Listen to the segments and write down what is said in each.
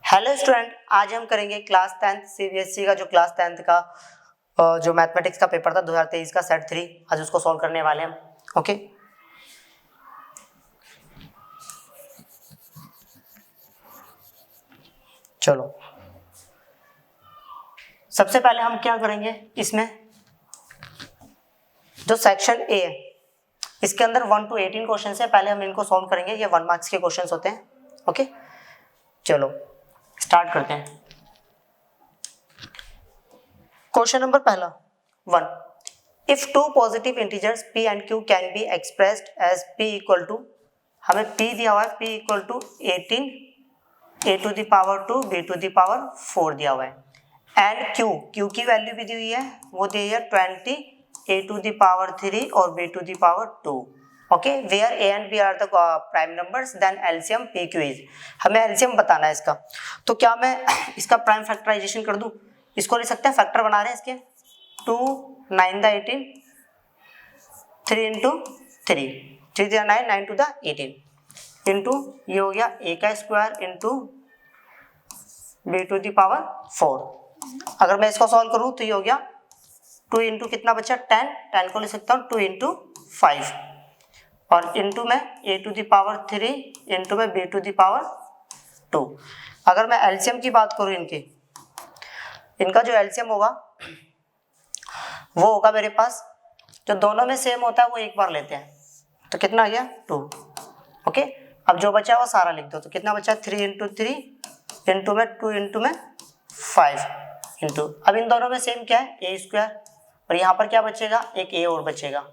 Hello student, आज हम करेंगे क्लास 10th सीबीएसई का जो क्लास 10th का जो मैथमेटिक्स का पेपर था 2023 का सेट 3। आज उसको सॉल्व करने वाले हम। ओके, चलो सबसे पहले हम क्या करेंगे, इसमें जो सेक्शन ए है इसके अंदर 1 to 18 क्वेश्चन है। पहले हम इनको सॉल्व करेंगे, ये 1 मार्क्स के क्वेश्चन होते हैं। ओके, चलो स्टार्ट करते हैं। क्वेश्चन नंबर पहला 1, if two positive integers p and q can be expressed as p equal to, हमें p दिया हुआ है, p equal to 18 a to the power 2 b to the power 4 दिया हुआ है, एंड q की वैल्यू भी दी हुई है, वो दी है 20 a टू द पावर 3 और b to the power 2। Okay, where a and b are the prime numbers then LCM p q इज, हमें एलसीएम बताना है इसका। तो क्या मैं इसका प्राइम फैक्टराइजेशन कर दूं, इसको लिख सकते हैं, फैक्टर बना रहे हैं इसके 2 9 the 18 3 into 3 3 9 9 to the 18 into ये हो गया a का square into b to the power 4। अगर मैं इसको सॉल्व करूं तो ये हो गया 2 इंटू कितना बचा 10 को लिख सकता हूँ 2 इंटू 5 और इंटू में a to the power 3 into में b टू द पावर 2। अगर मैं एलसीएम की बात करूं इनका जो एलसीएम होगा वो होगा मेरे पास, जो दोनों में सेम होता है वो एक बार लेते हैं, तो कितना आ गया 2। ओके, अब जो बचा वो सारा लिख दो, तो कितना बचा 3 इंटू 3 इंटू में 2 इंटू में 5 इंटू, अब इन दोनों में सेम क्या है ए स्क्वायर, और यहाँ पर क्या बचेगा एक ए और बचेगा।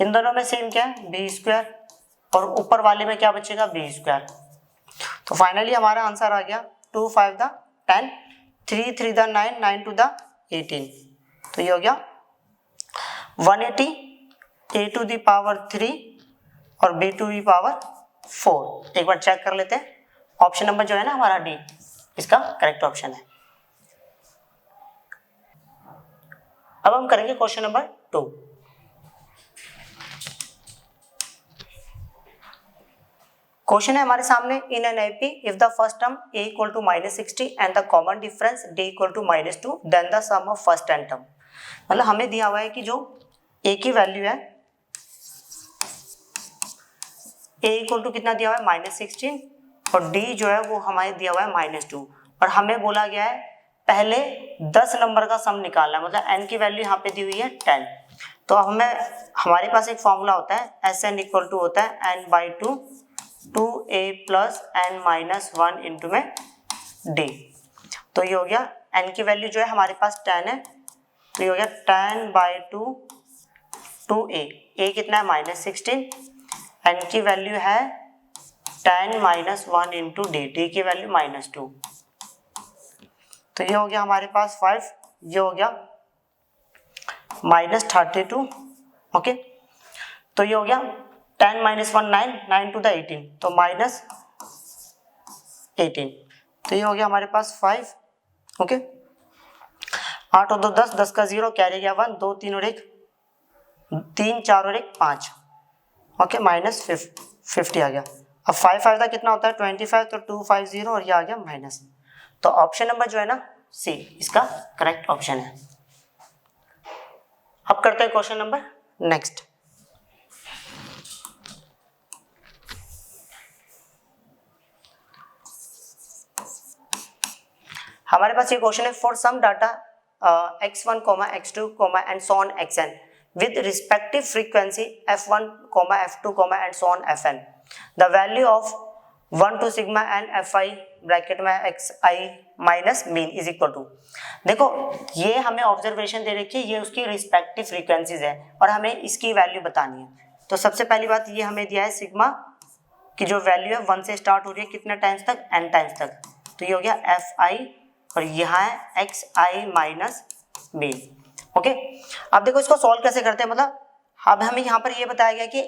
इन दोनों में सेम क्या है बी स्क्वायर, और ऊपर वाले में क्या बचेगा बी स्क्वायर। तो फाइनली हमारा आंसर आ गया 2 5 द 10 3 3 द 9 9 टू द 18। तो ये हो गया 180 a टू द पावर 3 और b टू द पावर 4। एक बार चेक कर लेते हैं, ऑप्शन नंबर जो है ना हमारा डी इसका करेक्ट ऑप्शन है। अब हम करेंगे क्वेश्चन नंबर 2। क्वेश्चन है हमारे सामने, in an AP if the first term a equal to -60 and the common difference d equal to -2 then the sum of first and term. मतलब हमें दिया हुआ है कि जो a की वैल्यू है a इक्वल टू कितना दिया हुआ है -16 और d जो है वो हमें दिया हुआ है -2, और हमें बोला गया है पहले 10 नंबर का सम निकालना है, मतलब n की वैल्यू यहाँ पे दी हुई है 10। तो हमें हमारे पास एक फॉर्मूला होता है Sn इक्वल टू होता है n/2 2a plus n minus 1 into में d। तो ये हो गया n की वैल्यू जो है हमारे पास 10 है, तो ये हो गया 10/2 2a, a कितना है -16, n की वैल्यू है 10 माइनस 1 इंटू d की वैल्यू -2। तो ये हो गया हमारे पास 5, ये हो गया -32। ओके, तो ये हो गया 10 माइनस 1 9 9 टू द 18, तो -18। तो ये हो गया हमारे पास 5। ओके, 8 और 2 10, 10 का 0 कैरी गया 1, 2 3 और 1 3 4 और 1 5। ओके, -50 आ गया। अब 5 5 का कितना होता है 25, तो 2 5 0 और ये आ गया माइनस। तो ऑप्शन नंबर जो है ना सी इसका करेक्ट ऑप्शन है। अब करते हैं क्वेश्चन नंबर नेक्स्ट। हमारे पास ये क्वेश्चन है, for some data x1, x2, and so on xn with respective frequency f1, f2, and so on fn, the value of 1 to sigma and fi bracket में xi minus mean is equal to. देखो ये हमें observation दे रखी है, ये उसकी respective frequencies है और हमें इसकी वैल्यू बतानी है। तो सबसे पहली बात ये हमें दिया है सिग्मा की जो वैल्यू है 1 से स्टार्ट हो रही है कितने टाइम्स तक n टाइम्स तक, तो ये हो गया fi और यहाँ है xi माइनस मीन। ओके, अब देखो इसको सॉल्व कैसे करते हैं, मतलब अब हमें यहाँ पर ये बताया गया कि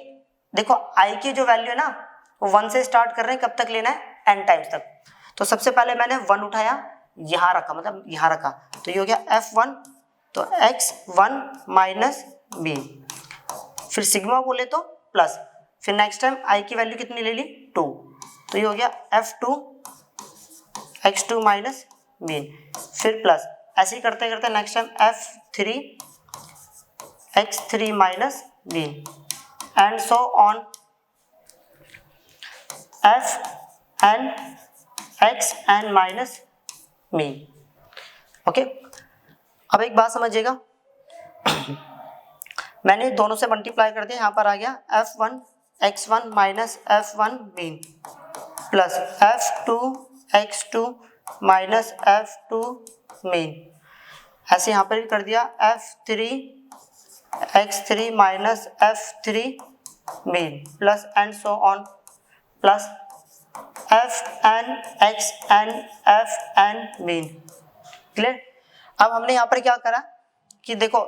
देखो i की जो वैल्यू है ना वो 1 से स्टार्ट कर रहे हैं, कब तक लेना है n टाइम्स तक। तो सबसे पहले मैंने 1 उठाया, यहाँ रखा, मतलब यहाँ रखा, तो ये हो गया f1, तो x1 माइनस मीन, फिर सिग्मा बोले तो प्लस, फिर नेक्स्ट टाइम i की वैल्यू कितनी ले ली 2, तो ये हो गया f2 x2 माइनस मीन, फिर प्लस, ऐसे ही करते करते next time f3 x3 minus mean and so on fn xn minus mean. Okay, अब एक बात समझिएगा, मैंने दोनों से मल्टीप्लाई कर दिया, यहाँ पर आ गया f1 x1 minus f1 mean plus f2 x2 minus f2 mean, ऐसे यहाँ पर भी कर दिया f3 x3 minus f3 mean plus and so on plus fn xn fn mean. Clear? अब हमने यहाँ पर क्या करा कि देखो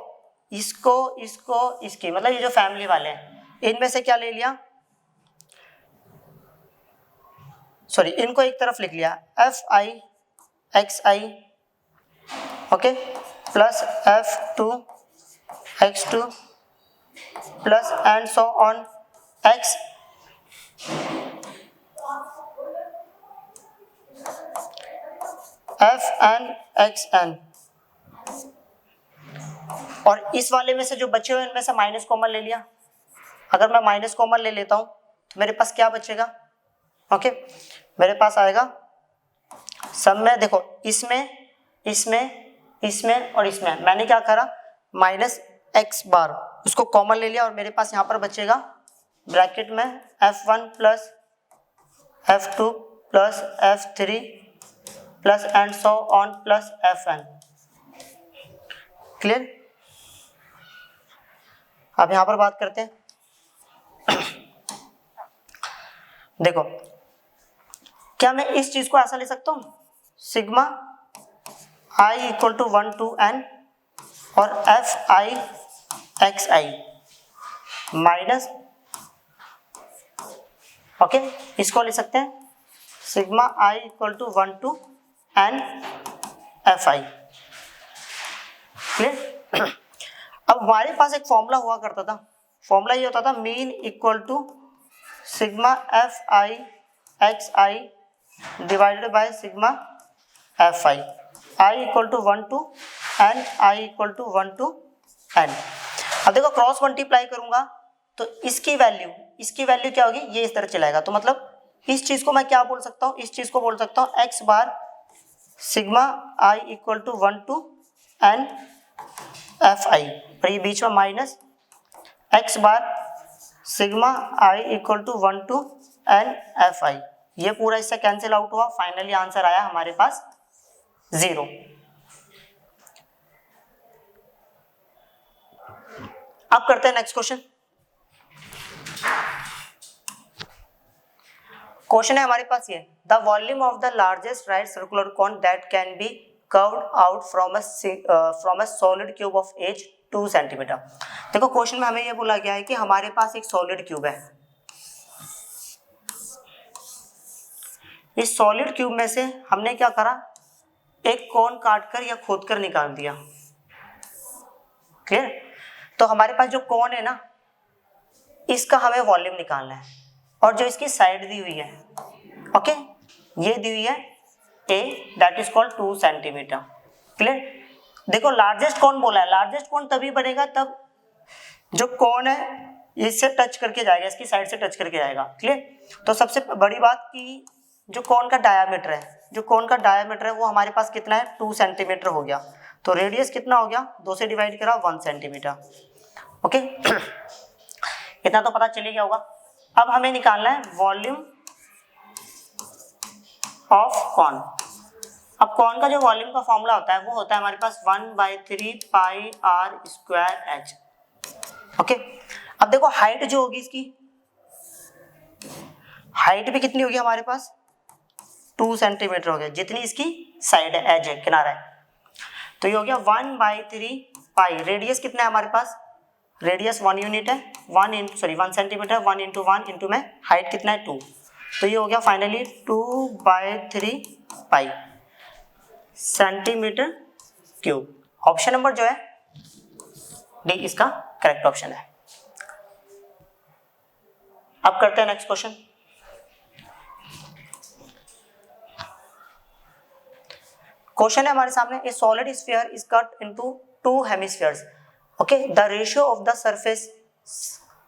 इसको इसको इसकी, मतलब ये जो फैमिली वाले हैं इनमें से क्या ले लिया, सॉरी इनको एक तरफ लिख लिया fi xi, okay, plus f2 x2 plus and so on x fn xn, और इस वाले में से जो बचे हुए इनमें से माइनस कॉमन ले लिया। अगर मैं माइनस कॉमन ले लेता हूं तो मेरे पास क्या बचेगा, ओके, मेरे पास आएगा सब में, देखो इसमें इसमें इसमें और इसमें मैंने क्या करा, माइनस एक्स बार उसको कॉमन ले लिया और मेरे पास यहाँ पर बचेगा ब्रैकेट में f1 plus f2 plus f3 plus and so on plus fn। Clear? अब यहां पर बात करते हैं देखो, क्या मैं इस चीज को ऐसा ले सकता हूं, sigma i equal to 1 to n और fi xi माइनस, ओके, इसको ले सकते हैं sigma i equal to 1 to n fi। Clear? अब हमारे पास एक फॉर्मूला हुआ करता था, फॉर्मूला ये होता था mean equal to sigma fi xi divided by sigma fi, i equal to 1 to n, i equal to 1 to n। अब देखो क्रॉस मल्टीप्लाई करूंगा तो इसकी वैल्यू क्या होगी, ये इस तरह चलाएगा, तो मतलब इस चीज को मैं क्या बोल सकता हूँ, इस चीज को बोल सकता हूँ x bar sigma i equal to 1 to n fi, और ये बीच में minus x bar sigma i equal to 1 to n fi, ये पूरा इससे कैंसिल आउट हुआ, फाइनली आंसर आया हमारे पास 0। अब करते हैं नेक्स्ट क्वेश्चन। क्वेश्चन है हमारे पास ये, the volume of the largest right circular cone that can be curved out from a solid cube of edge 2 centimetre. देखो क्वेश्चन में हमें ये बोला गया है कि हमारे पास एक सॉलिड क्यूब है, इस सॉलिड क्यूब में से हमने क्या करा, एक कोन काटकर या खोदकर निकाल दिया। क्लियर? तो हमारे पास जो कोन है ना, इसका हमें वॉल्यूम निकालना है, और जो इसकी साइड दी हुई है, ओके, ये दी हुई है a that is called 2 centimetre. Clear? देखो लार्जेस्ट कोन बोला है, लार्जेस्ट कोन तभी बनेगा तब जो कोन है इससे टच करके जाएगा, इसकी साइड से टच करके जाएगा। क्लियर? तो सबसे बड़ी बात कि जो कोन का डायामीटर है, वो हमारे पास कितना है, 2 सेंटीमीटर हो गया, तो रेडियस कितना हो गया, 2 से डिवाइड करा 1 सेंटीमीटर। ओके इतना तो पता चल गया होगा। अब हमें निकालना है वॉल्यूम ऑफ कॉन। अब कॉन का जो वॉल्यूम का फॉर्मूला होता है वो होता है हमारे पास 1/3 पाई आर स्क्वायर एच। ओके, अब देखो हाइट जो होगी, इसकी हाइट भी कितनी होगी हमारे पास, 2 सेंटीमीटर हो गया, जितनी इसकी साइड है, एज है, किनारा है, तो ये हो गया 1/3 पाई। रेडियस कितना है हमारे पास, रेडियस 1 यूनिट है, 1 सेंटीमीटर, 1 इंटू 1 इंटू में हाइट कितना है 2, तो ये हो गया फाइनली 2/3 पाई सेंटीमीटर क्यूब। ऑप्शन नंबर जो है डी इसका करेक्ट ऑप्शन है। अब करते हैं नेक्स्ट क्वेश्चन। क्वेश्चन है हमारे सामने, a solid sphere is cut into two hemispheres, okay, the ratio of the surface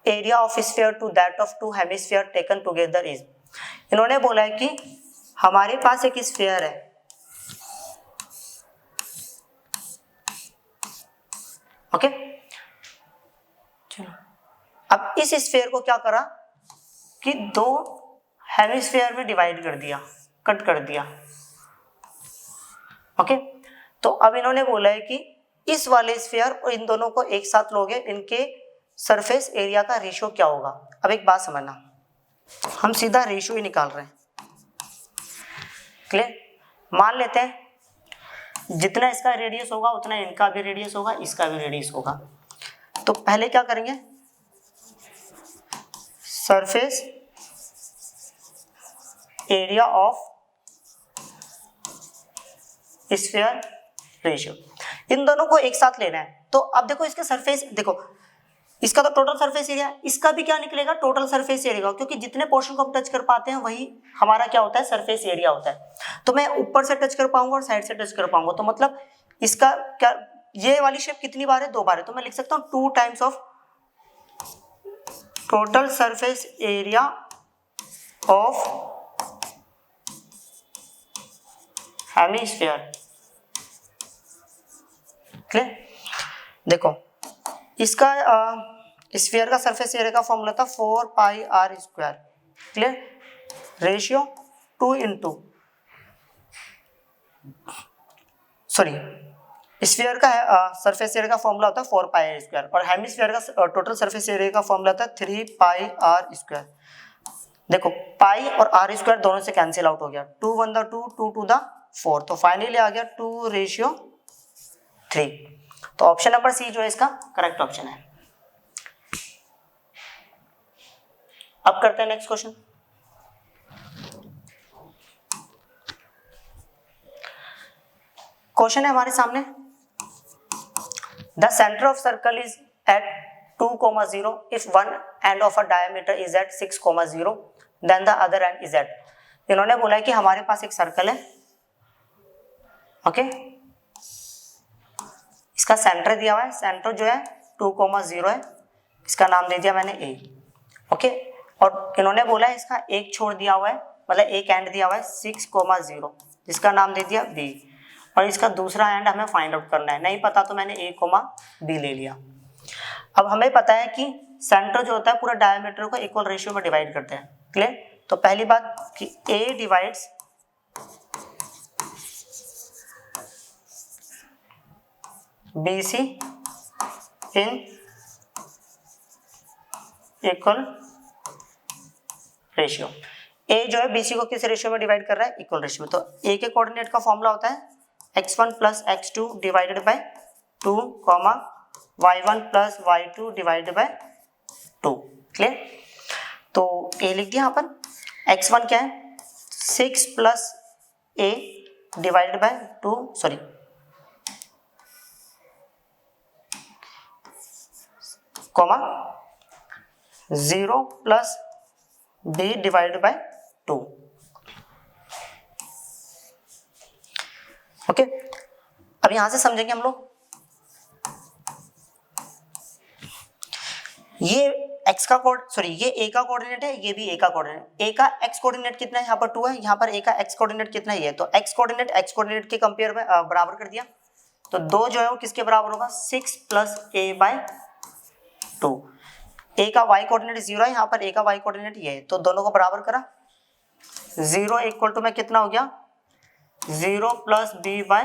area of sphere to that of two hemisphere taken together is. इन्होंने बोला है कि हमारे पास एक स्फीयर है, ओके, चलो अब इस स्फीयर को क्या करा कि दो हेमिस्फीयर में डिवाइड कर दिया, कट कर दिया, ओके। तो अब इन्होंने बोला है कि इस वाले स्फीयर और इन दोनों को एक साथ लोगे, इनके सरफेस एरिया का रेशियो क्या होगा। अब एक बात समझना, हम सीधा रेशियो ही निकाल रहे हैं, क्लियर। मान लेते हैं जितना इसका रेडियस होगा उतना इनका भी रेडियस होगा, इसका भी रेडियस होगा। तो पहले क्या करेंगे, surface area of sphere ratio, इन दोनों को एक साथ लेना है। तो अब देखो इसके सरफेस, देखो इसका तो टोटल सरफेस एरिया, इसका भी क्या निकलेगा, टोटल सरफेस एरिया, क्योंकि जितने पोर्शन को हम टच कर पाते हैं वही हमारा क्या होता है, सरफेस एरिया होता है। तो मैं ऊपर से टच कर पाऊंगा और साइड से टच कर पाऊंगा, तो मतलब इसका क्या, ये वाली शेप कितनी बार है, 2 बार है, तो मैं लिख सकता हूँ 2 times of total surface area of hemisphere, clear. देखो इसका स्फीयर का सरफेस एरिया का फॉर्मूला था 4 pi R square, clear, ratio 2 into, sorry sphere का सरफेस एरिया का फॉर्मूला होता है 4 पाई आर स्क्वायर, और हेमिस्फीयर का टोटल सरफेस एरिया का फॉर्मूला था 3 पाई आर स्क्वायर। देखो पाई और आर स्क्वायर दोनों से कैंसिल आउट हो गया, 2 1 द 2, 2 2 द 4, तो फाइनली आ गया 2:3। तो ऑप्शन नंबर सी जो है इसका करेक्ट ऑप्शन है। अब करते हैं नेक्स्ट क्वेश्चन। क्वेश्चन है हमारे सामने, the centre of circle is at 2,0 if one end of a diameter is at 6,0 then the other end is at. इन्होंने बोला है कि हमारे पास एक सर्कल है, ओके, इसका सेंटर दिया हुआ है, सेंटर जो है 2,0 है, इसका नाम दे दिया मैंने ए, ओके, और इन्होंने बोला है इसका एक छोर दिया हुआ है, मतलब एक एंड दिया हुआ है 6,0, जिसका नाम दे दिया बी, और इसका दूसरा एंड हमें फाइंड आउट करना है, नहीं पता तो मैंने ए, बी ले लिया। अब हमें पता है कि सेंटर जो होता है पूरा डायमीटर को इक्वल रेशियो में डिवाइड करते हैं, क्लियर। तो पहली बात कि A divides BC in equal ratio. A जो है BC को किस रेशियो में डिवाइड कर रहा है, इक्वल रेशियो में। तो ए के कोऑर्डिनेट का फॉर्मूला होता है x1 plus x2 divided by 2, y1 plus y2 divided by 2, clear. तो ए लिख दिया यहाँ पर, x1 क्या है 6 plus a divided by 2, sorry 0 plus b divided by 2, okay. अब यहां से समझेंगे हम लोग, ये x का कोड, सॉरी ये a का कोऑर्डिनेट है, ये भी a का कोऑर्डिनेट, a का x कोऑर्डिनेट कितना है, यहाँ पर 2 है, यहाँ पर a का x कोऑर्डिनेट कितना है, ये तो x कोऑर्डिनेट के कंपेयर में बराबर कर दिया, तो 2 जो है वो किसके बराबर होगा 6 प्लस a बाय 2। a का y कोऑर्डिनेट 0 है, यहाँ पर a का y कोऑर्डिनेट ये है, तो दोनों को बराबर करा, 0 इक्वल टू में कितना हो गया 0 plus b by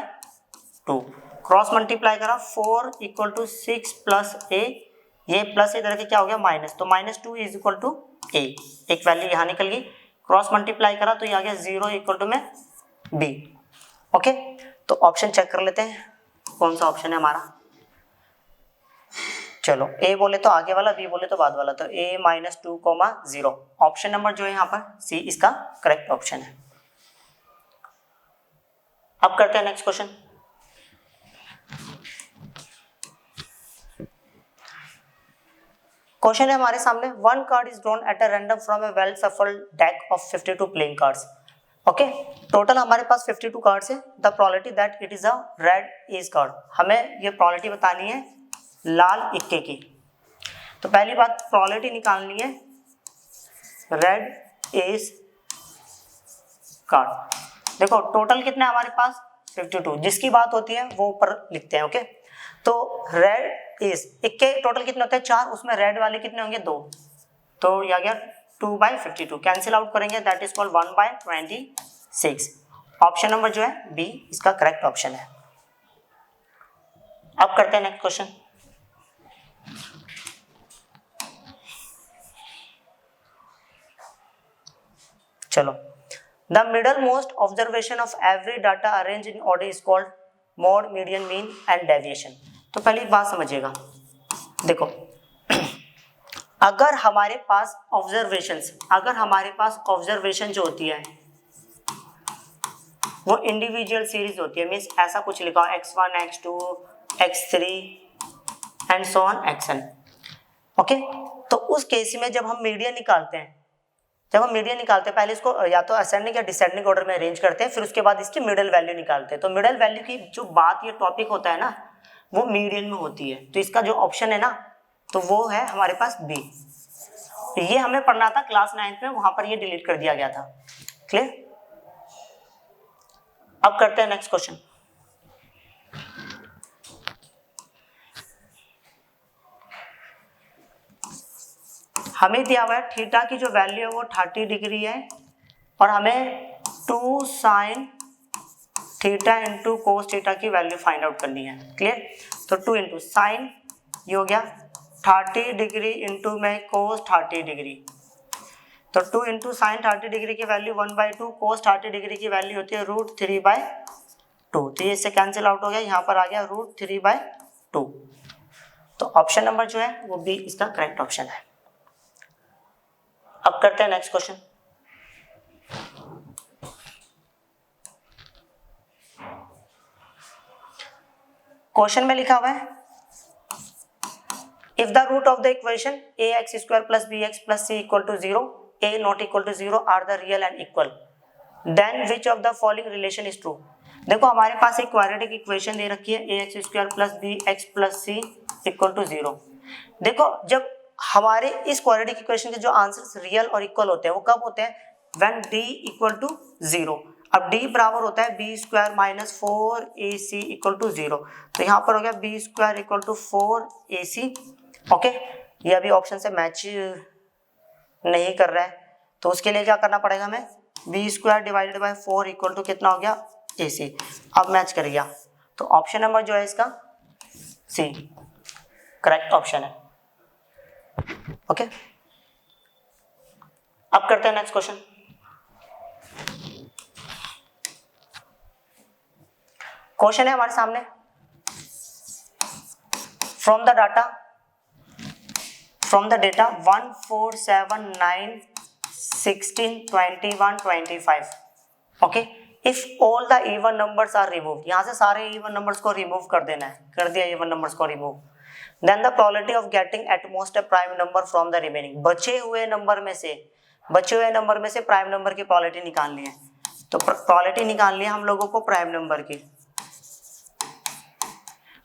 2, cross multiply करा 4 इक्वल टू 6 प्लस a, ये प्लस इधर के क्या हो गया माइनस, तो -2 इज इक्वल टू a, एक वैल्यू यहाँ निकल गई, क्रॉस मल्टीप्लाई करा तो ये आ गया 0 इक्वल टू में b, ओके। तो ऑप्शन चेक कर लेते हैं कौन सा ऑप्शन है हमारा। चलो a बोले तो आगे वाला, b बोले तो बाद वाला, तो a -2,0, ऑप्शन नंबर जो है यहाँ पर सी इसका करेक्ट ऑप्शन है। अब करते हैं नेक्स्ट क्वेश्चन। क्वेश्चन है हमारे सामने, 1 card is drawn at a random from A well shuffled deck of 52 playing cards, okay, total हमारे पास 52 कार्ड्स है। The probability that it is a red S card, हमें ये प्रोबेबिलिटी बतानी है लाल इक्के की। तो पहली बात प्रोबेबिलिटी निकालनी है रेड एस कार्ड। देखो टोटल कितने हमारे पास 52, जिसकी बात होती है वो ऊपर लिखते हैं। ओके, तो रेड एस इक्के टोटल कितने होते हैं 4, उसमें रेड वाले कितने होंगे 2, तो ये आ गया 2/52, कैंसिल आउट करेंगे that is called 1/26। Option number जो है बी इसका करेक्ट ऑप्शन है। अब करते हैं नेक्स्ट क्वेश्चन। चलो, the middle most observation of every data arrange in order is called mode, median, mean and deviation. तो पहली बात समझिएगा, देखो अगर हमारे पास ऑब्जर्वेशन जो होती है वो इंडिविजुअल सीरीज होती है, मीन्स ऐसा कुछ लिखा x1 x2 x3 and so on xn। Okay, तो उस केस में जब हम मीडियन निकालते हैं पहले इसको या तो असेंडिंग या डिसेंडिंग ऑर्डर में अरेंज करते हैं, फिर उसके बाद इसकी मिडिल वैल्यू निकालते हैं। तो मिडिल वैल्यू की जो बात ये टॉपिक होता है ना वो मीडियन में होती है, तो इसका जो ऑप्शन है ना तो वो है हमारे पास बी। ये हमें पढ़ना था क्लास 9th में, वहां पर ये डिलीट कर दिया गया था। क्लियर? अब करते हैं नेक्स्ट क्वेश्चन। हमें दिया हुआ है थीटा की जो वैल्यू है वो 30 डिग्री है और हमें 2 sine theta into cos theta की वैल्यू फाइंड आउट करनी है। क्लियर? तो 2 इंटू साइन ये हो गया 30 डिग्री इंटू में कोस 30 डिग्री, तो 2 इंटू साइन 30 डिग्री की वैल्यू 1/2, कोस 30 डिग्री की वैल्यू होती है √3/2, तो ये इससे कैंसिल आउट हो गया, यहाँ पर आ गया √3/2। तो ऑप्शन नंबर जो है वो बी इसका करेक्ट ऑप्शन है। अब करते हैं नेक्स्ट क्वेश्चन। क्वेश्चन में लिखा हुआ है if the root of the equation ax² + bx + c = 0, a not equal to 0 are the real and equal, then which of the following relation is true. देखो हमारे पास एक क्वाड्रेटिक इक्वेशन दे रखी है ax² + bx + c = 0। देखो जब हमारे इस क्वाड्रेटिक इक्वेशन के जो आंसर्स रियल और इक्वल होते हैं वो कब होते हैं, व्हेन d = 0। अब d बराबर होता है b² - 4ac = 0, तो यहाँ पर हो गया b² = 4ac। ओके, ये अभी ऑप्शन से मैच नहीं कर रहा है, तो उसके लिए क्या करना पड़ेगा हमें, b² / 4 = कितना हो गया ac। अब मैच कर गया, तो ऑप्शन नंबर जो है इसका सी करेक्ट ऑप्शन है। ओके, अब करते हैं नेक्स्ट क्वेश्चन। क्वेश्चन है हमारे सामने, from the data 1 4 7 9 16 21 25। Okay, if all the even numbers are remove, यहां से सारे इवन नंबर्स को रिमूव कर देना है, कर दिया इवन नंबर्स को remove, then the probability of getting at most a prime number from the remaining, बचे हुए नंबर में से प्राइम नंबर की प्रोबेबिलिटी निकालनी है। तो प्रोबेबिलिटी निकालनी है हम लोगों को प्राइम नंबर की।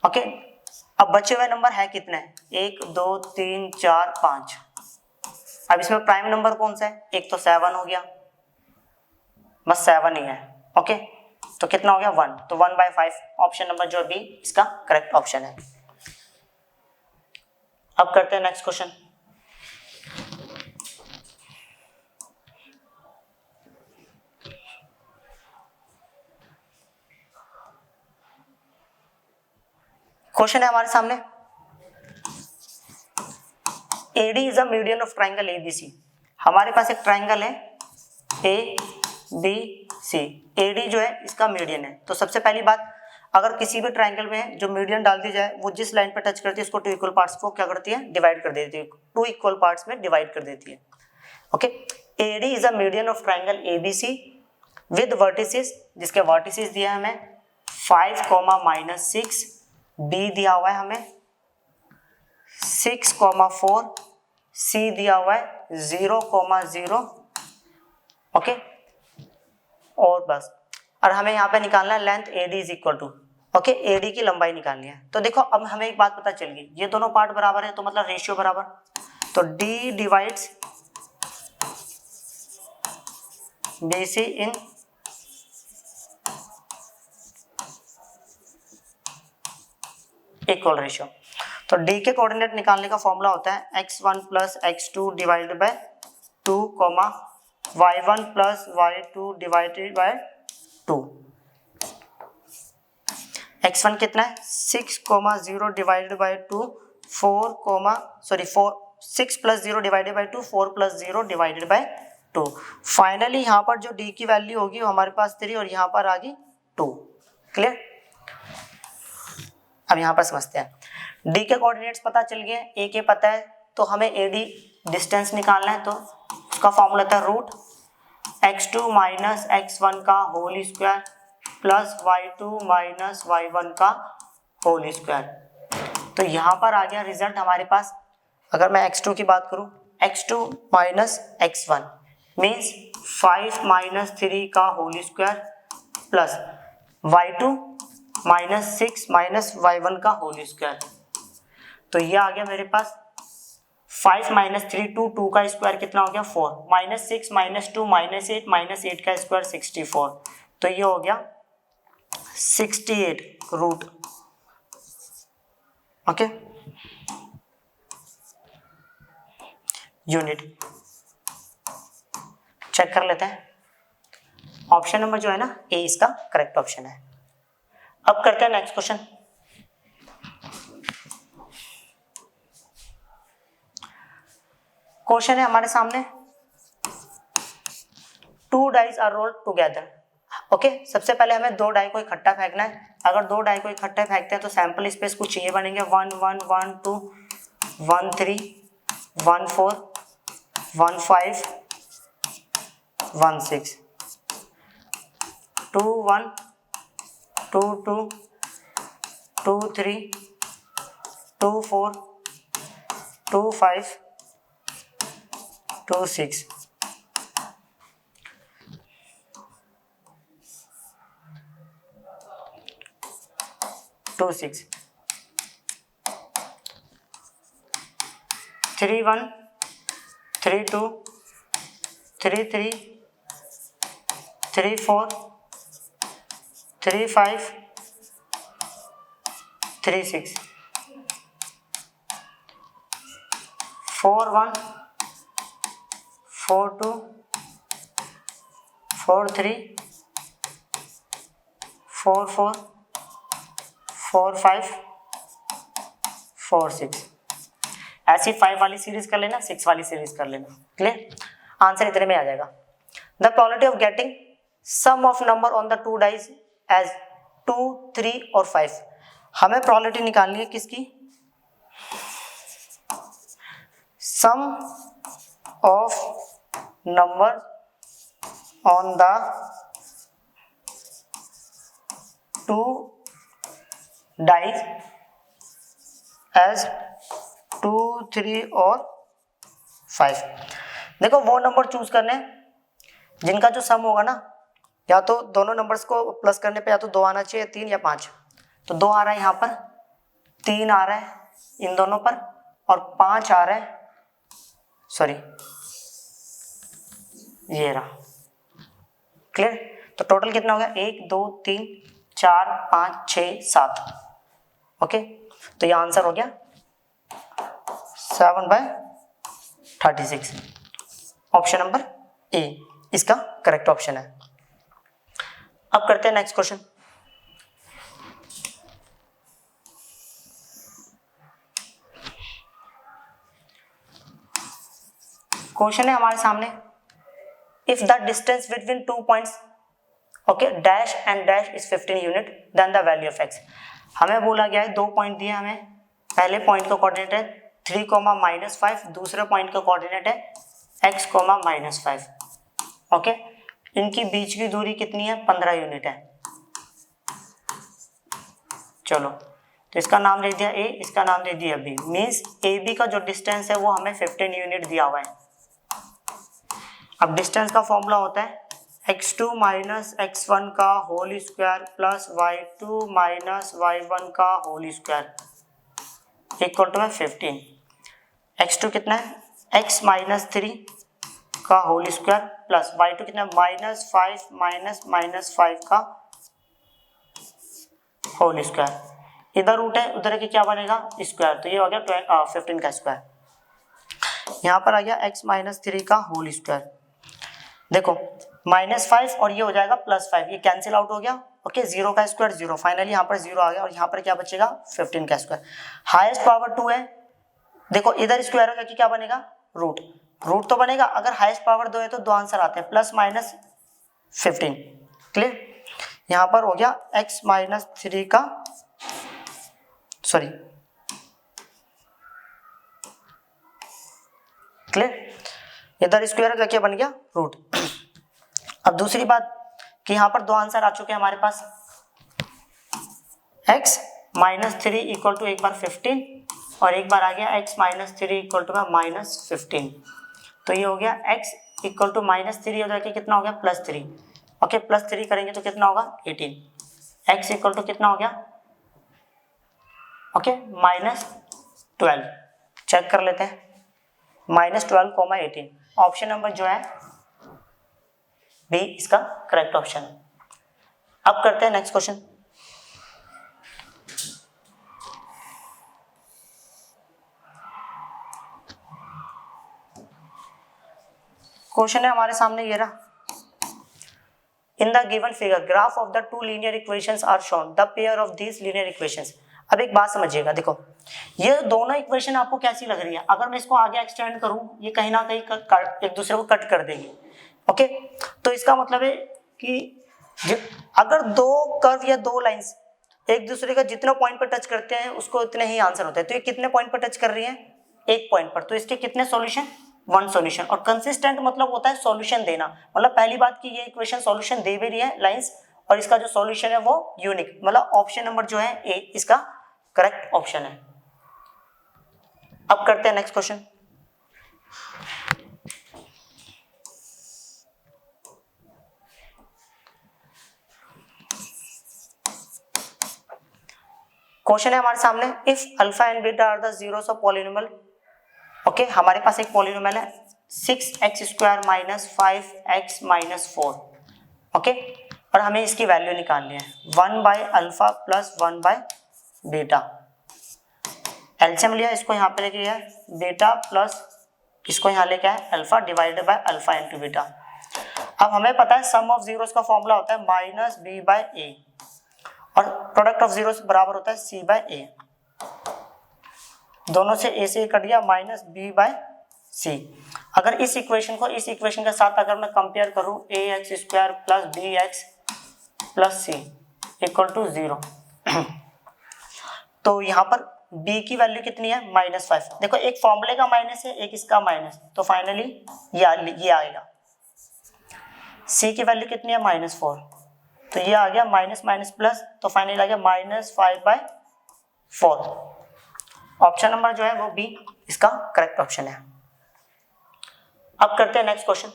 ओके, अब बचे हुए नंबर है कितने, 1 2 3 4 5। अब इसमें प्राइम नंबर कौन सा है, एक तो 7 हो गया, बस 7 ही है। ओके, तो कितना हो गया 1, तो 1/5 ऑप्शन नंबर जो बी इसका करेक्ट ऑप्शन है। अब करते हैं नेक्स्ट क्वेश्चन। क्वेश्चन है हमारे सामने, AD is a median of triangle ABC। हमारे पास एक ट्राइंगल है ABC, AD जो है इसका मीडियन है। तो सबसे पहली बात, अगर किसी भी ट्राइंगल में जो मीडियन डाल दी जाए वो जिस लाइन पर टच करती है उसको 2 इक्वल पार्ट्स को क्या करती है, डिवाइड कर देती है, 2 इक्वल पार्ट्स में डिवाइड कर देती है। Okay, AD is a median of triangle ABC with vertices, जिसके वर्टिसेस दिया है हमें 5, -6, B दिया हुआ है हमें 6, 4, C दिया हुआ है 0, 0। ओके, और बस। और हमें यहाँ पे निकालना है length AD is equal to, okay, AD की लंबाई निकालनी है। तो देखो अब हमें एक बात पता चल गई, ये दोनों पार्ट बराबर है तो मतलब रेशियो बराबर, तो D divides BC in equal ratio. तो D के कोऑर्डिनेट निकालने का फॉर्मूला होता है x1 plus x2 divided by 2 comma y1 plus y2 divided by 2। x1 कितना है 6,0 divided by 2 6 plus 0 divided by 2 4 plus 0 divided by 2। Finally यहाँ पर जो D की वैल्यू होगी वो हमारे पास 3 और यहाँ पर आ गई 2। क्लियर। अब यहाँ पर समझते हैं D के कोऑर्डिनेट्स पता चल गए, A के पता है, तो हमें AD डिस्टेंस निकालना है। तो उसका फॉर्मूला था रूट x2 माइनस x1 का whole square plus y2 minus y1 का होल स्क्वायर। तो यहाँ पर आ गया रिजल्ट हमारे पास। अगर मैं x2 की बात करूँ, x2 minus x1 means 5 minus 3 का whole square plus y2 minus 6 minus y1 का होल स्क्वायर। तो ये आ गया मेरे पास 5 माइनस 3 2 का स्क्वायर कितना हो गया 4, माइनस 6 माइनस 2 माइनस 8 का स्क्वायर 64। तो ये हो गया 68 रूट। ओके, यूनिट चेक कर लेते हैं। ऑप्शन नंबर जो है ना ए इसका करेक्ट ऑप्शन है। अब करते हैं नेक्स्ट क्वेश्चन। क्वेश्चन है हमारे सामने, 2 dice are rolled together. Okay, सबसे पहले हमें 2 डाई को इकट्ठा फेंकना है। अगर 2 डाई को इकट्ठा फेंकते हैं तो सैंपल स्पेस कुछ ये बनेंगे 1 1 1 2 1 3 1 4 1 5 1 6 2 1 2 2 2 3 2 4 2 5 2 6 2 6 3 1 3 2 3 3 3 4 3 5 3 6 4 1 4 2 4 3 4 4 4 5 4 6। ऐसी 5 वाली सीरीज कर लेना, 6 वाली सीरीज कर लेना। क्लियर, आंसर इतने में आ जाएगा। The probability of getting sum of number on the 2 dice as 2 3 और 5। हमें प्रोबेबिलिटी निकालनी है किसकी, sum of number on the 2 dice as 2 3 और 5। देखो वो नंबर चूज करने जिनका जो सम होगा ना, या तो दोनों नंबर्स को प्लस करने पे या तो 2 आना चाहिए, 3 या 5। तो 2 आ रहा है यहाँ पर, 3 आ रहा है इन दोनों पर और 5 आ रहा है, सॉरी ये रहा। क्लियर, तो टोटल कितना हो गया 1 2 3 4 5 6 7। ओके, तो ये आंसर हो गया 7/36। ऑप्शन नंबर ए इसका करेक्ट ऑप्शन है। अब करते हैं नेक्स्ट क्वेश्चन। क्वेश्चन है हमारे सामने, if the distance between 2 points okay dash and dash is 15 unit then the value of x. हमें बोला गया है 2 पॉइंट दिए हमें, पहले पॉइंट का कोऑर्डिनेट है 3, -5, दूसरे पॉइंट का कोऑर्डिनेट है x, -5। ओके, इनकी बीच की दूरी कितनी है 15 यूनिट है। चलो, तो इसका नाम दे दिया a, इसका नाम दे दिया b, मीन्स ए बी का जो डिस्टेंस है वो हमें 15 यूनिट दिया हुआ है। अब डिस्टेंस का फॉर्मूला होता है x2 माइनस x1 का whole square plus y2 minus y1 का होल स्क्वायर इक्वल टू है 15। x2 कितना है, x माइनस 3 का होल स्क्वायर प्लस y2 कितना है, -5 माइनस 5 का होल स्क्वायर। इधर रूट है, उधर के क्या बनेगा स्क्वायर, तो ये हो गया 15 का स्क्वायर। यहाँ पर आ गया x माइनस 3 का होल स्क्वायर। देखो -5 और ये हो जाएगा +5, ये कैंसिल आउट हो गया। ओके, 0 का स्क्वायर 0, फाइनली यहाँ पर 0 आ गया और यहाँ पर क्या बचेगा 15 का स्क्वायर। हाईएस्ट पावर 2 है, देखो इधर स्क्वायर हो जाके क्या बनेगा रूट, रूट तो बनेगा। अगर हाईएस्ट पावर 2 है तो दो आंसर आते हैं +-15। क्लियर, यहाँ पर हो गया x माइनस 3 का सॉरी क्लियर, इधर स्क्वायर का क्या बन गया रूट। अब दूसरी बात कि यहाँ पर दो आंसर आ चुके हैं हमारे पास, x माइनस 3 इक्वल टू एक बार 15 और एक बार आ गया x माइनस 3 इक्वल टू -15। तो ये हो गया x इक्वल टू -3 हो जाके कितना हो गया +3। ओके, +3 करेंगे तो कितना होगा 18। x इक्वल टू कितना हो गया, ओके -12। चेक कर लेते हैं, -12, 18। ऑप्शन नंबर जो है बी इसका करेक्ट ऑप्शन है। अब करते हैं नेक्स्ट क्वेश्चन। क्वेश्चन है हमारे सामने ये रहा, in the given figure graph of the two linear equations are shown, the pair of these linear equations. अब एक बात समझिएगा, देखो ये दोनों इक्वेशन आपको कैसी लग रही है, अगर मैं इसको आगे एक्सटेंड करूं ये कहीं ना कहीं एक दूसरे को कट कर देगी। ओके, तो इसका मतलब है कि अगर दो कर्व या दो लाइंस एक दूसरे का जितना पॉइंट पर टच करते हैं उसको इतने ही आंसर होते हैं। तो ये कितने पॉइंट पर टच कर रही है, एक पॉइंट पर, तो इसके कितने सॉल्यूशन, वन सॉल्यूशन। और कंसिस्टेंट मतलब होता है सॉल्यूशन देना, मतलब पहली बात कि ये इक्वेशन सॉल्यूशन दे भी रही है लाइंस, और इसका जो सॉल्यूशन है वो यूनिक, मतलब ऑप्शन नंबर जो है ए इसका करेक्ट ऑप्शन है। अब करते हैं नेक्स्ट क्वेश्चन। क्वेश्चन है हमारे सामने, if alpha and beta are the zeros of polynomial. Okay, हमारे पास एक पॉलिनोमियल है 6x² minus 5x minus 4। Okay, और हमें इसकी वैल्यू निकालनी है 1/अल्फा प्लस 1/बीटा। एलसीएम लिया, इसको यहाँ पे लेके गया बीटा प्लस इसको यहाँ लेके आया alpha divided by alpha into beta. अब हमें पता है सम ऑफ जीरोस का फॉर्मूला होता है -b/a और प्रोडक्ट ऑफ जीरोस बराबर होता है c/a। दोनों से a से कट गया -b/c। अगर इस इक्वेशन को इस इक्वेशन के साथ अगर मैं कंपेयर करूं ax² plus bx plus c equal to 0 तो यहाँ पर b की वैल्यू कितनी है -5। देखो एक फॉर्मूले का माइनस है, एक इसका माइनस, तो फाइनली ये आएगा। c की वैल्यू कितनी है -4, तो ये आ गया माइनस माइनस प्लस, तो फाइनली आ गया -5/4। ऑप्शन नंबर जो है वो बी इसका करेक्ट ऑप्शन है। अब करते हैं नेक्स्ट क्वेश्चन।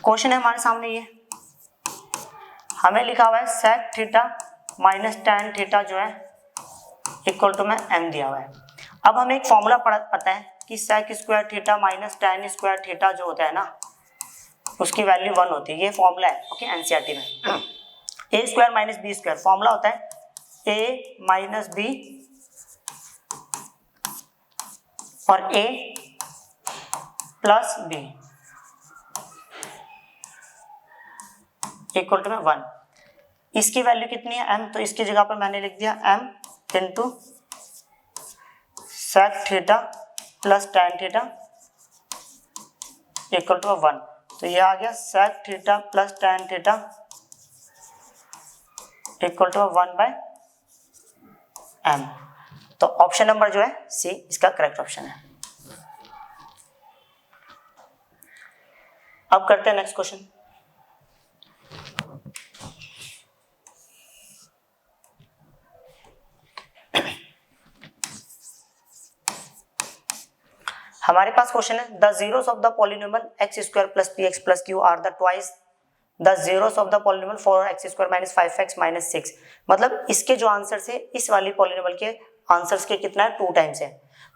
क्वेश्चन है हमारे सामने ये, हमें लिखा हुआ है sec theta minus tan theta जो है इक्वल टू में m दिया हुआ है। अब हमें एक फॉर्मूला पता है कि sec² theta minus tan² theta जो होता है ना उसकी वैल्यू 1 होती है, ये फॉर्मूला है। ओके, एनसीईआरटी में a² माइनस b², फॉर्मूला होता है a माइनस b और a plus b equal to में 1। इसकी वैल्यू कितनी है m, तो इसकी जगह पर मैंने लिख दिया m into sec theta plus tan theta equal to 1। तो ये आ गया sec theta plus tan theta equal to 1/m। तो ऑप्शन नंबर जो है सी इसका करेक्ट ऑप्शन है। अब करते हैं नेक्स्ट क्वेश्चन। हमारे पास क्वेश्चन है the zeros of the polynomial x square plus P x plus Q R the twice the zeros of the polynomial 4x square minus 5x minus 6। मतलब इसके जो आंसर्स है इस वाली पॉलिनोमियल के आंसर्स के कितना है 2 टाइम्स है।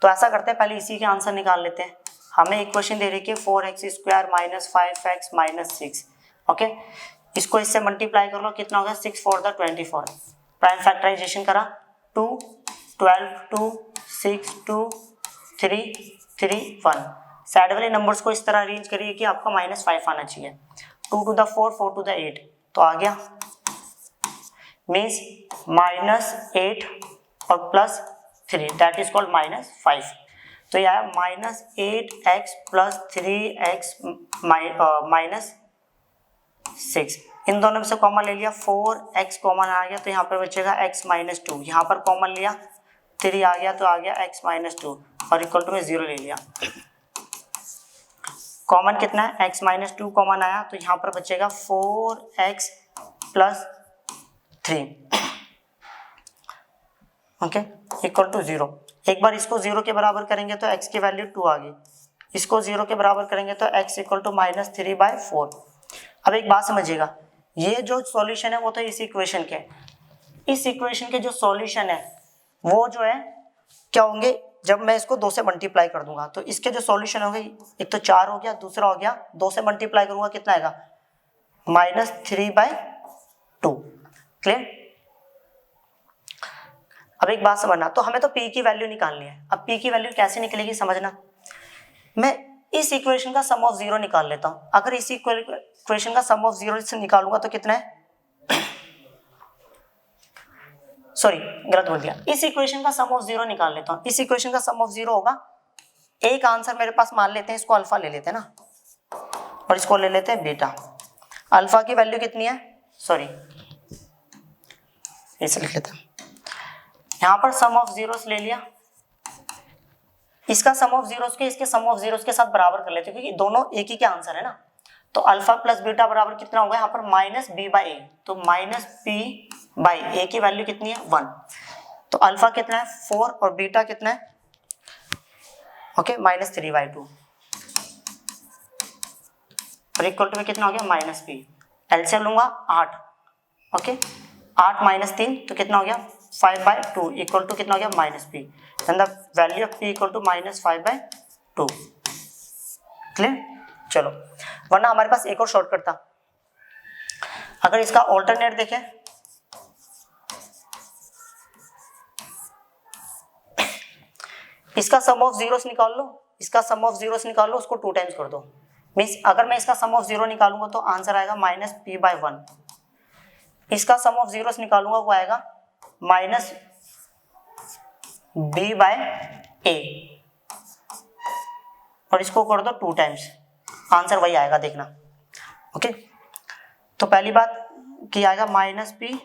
तो ऐसा करते हैं पहले इसी के आंसर निकाल लेते हैं। हमें इक्वेशन दे रही है 4x square minus 5x minus 6। Okay, इसको इससे मल्टीप्लाई कर लो, कितना होगा 6 4 द 24। प्राइम फैक्टराइजेशन करा 2 12 2 6 2 3 3 1। साइड वाले नंबर्स को इस तरह अरेंज करिए कि आपका -5 आना चाहिए। 2 to the 4 4 to the 8 तो आ गया, मीन्स -8 और +3 दैट इज कॉल्ड -5। तो यह आया -8x + 3x -6। इन दोनों में से कॉमन ले लिया, 4x कॉमन आ गया तो यहाँ पर बचेगा x -2। यहाँ पर कॉमन लिया 3 आ गया तो आ गया x -2 और इक्वल टू में 0 ले लिया। कॉमन कितना है, x -2 कॉमन आया तो यहाँ पर बचेगा 4x + 3 ओके इक्वल टू 0। एक बार इसको 0 के बराबर करेंगे तो x की वैल्यू 2 आ गई, इसको 0 के बराबर करेंगे तो x इक्वल टू -3/4। अब एक बात समझिएगा, ये जो सॉल्यूशन है वो तो इस इक्वेशन के, इस इक्वेशन के जो सॉल्यूशन है वो जो है क्या होंगे, जब मैं इसको 2 से मल्टीप्लाई कर दूंगा तो इसके जो सॉल्यूशन होंगे, एक तो 4 हो गया, दूसरा हो गया 2 से मल्टीप्लाई करूंगा कितना आएगा -3/2। क्लियर। अब एक बात समझना, तो हमें तो p की वैल्यू निकालनी है। अब p की वैल्यू कैसे निकलेगी समझना, मैं इस इक्वेशन का सम ऑफ 0 निकाल लेता हूं। अगर इस इक्वेशन का सम ऑफ 0 से निकालूंगा तो कितना है, सॉरी गलत बोल दिया, इस इक्वेशन का सम ऑफ 0 निकाल लेता हूं। इस इक्वेशन का सम ऑफ 0 होगा, एक आंसर मेरे पास मान लेते हैं, इसको अल्फा ले लेते हैं ना, और इसको ले लेते हैं बीटा। अल्फा की वैल्यू कितनी है, सॉरी इसे लिख लेते हैं, यहाँ पर सम ऑफ जीरोस ले लिया, इसका सम ऑफ जीरोस के इसके सम ऑफ जीरोस के साथ बराबर कर लेते हैं क्योंकि दोनों एक ही के आंसर है ना। तो अल्फा प्लस बीटा बराबर कितना होगा, यहाँ पर -b/a, तो -b/a की वैल्यू कितनी है 1। तो अल्फा कितना है 4 और बीटा कितना है ओके -3/2 और इक्वल टू में कितना हो गया -p। एलसीएम लूंगा 8 ओके, 8 - 3 तो कितना हो गया 5/2 इक्वल टू कितना हो गया -p। And the value of p equal to -5/2। Clear. चलो, वरना हमारे पास एक और शॉर्टकट था, अगर इसका ऑल्टरनेट देखें, इसका सम ऑफ जीरोस निकाल लो, इसका सम ऑफ जीरोस निकाल लो, उसको 2 टाइम्स कर दो। मींस अगर मैं इसका सम ऑफ 0 निकालूंगा तो आंसर आएगा -p/1। इसका सम ऑफ जीरोस निकालूंगा वो आएगा -b/a और इसको कर दो 2 टाइम्स, आंसर वही आएगा देखना। ओके, तो पहली बात कि आएगा -p,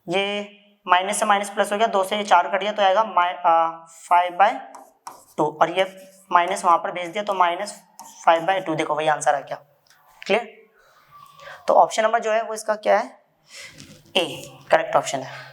ये माइनस से माइनस प्लस हो गया, 2 से ये 4 कट गया तो आएगा 5/2 और ये माइनस वहां पर भेज दिया तो -5/2। देखो वही आंसर आ गया। क्लियर। तो ऑप्शन नंबर जो है वो इसका क्या है, ए करेक्ट ऑप्शन है।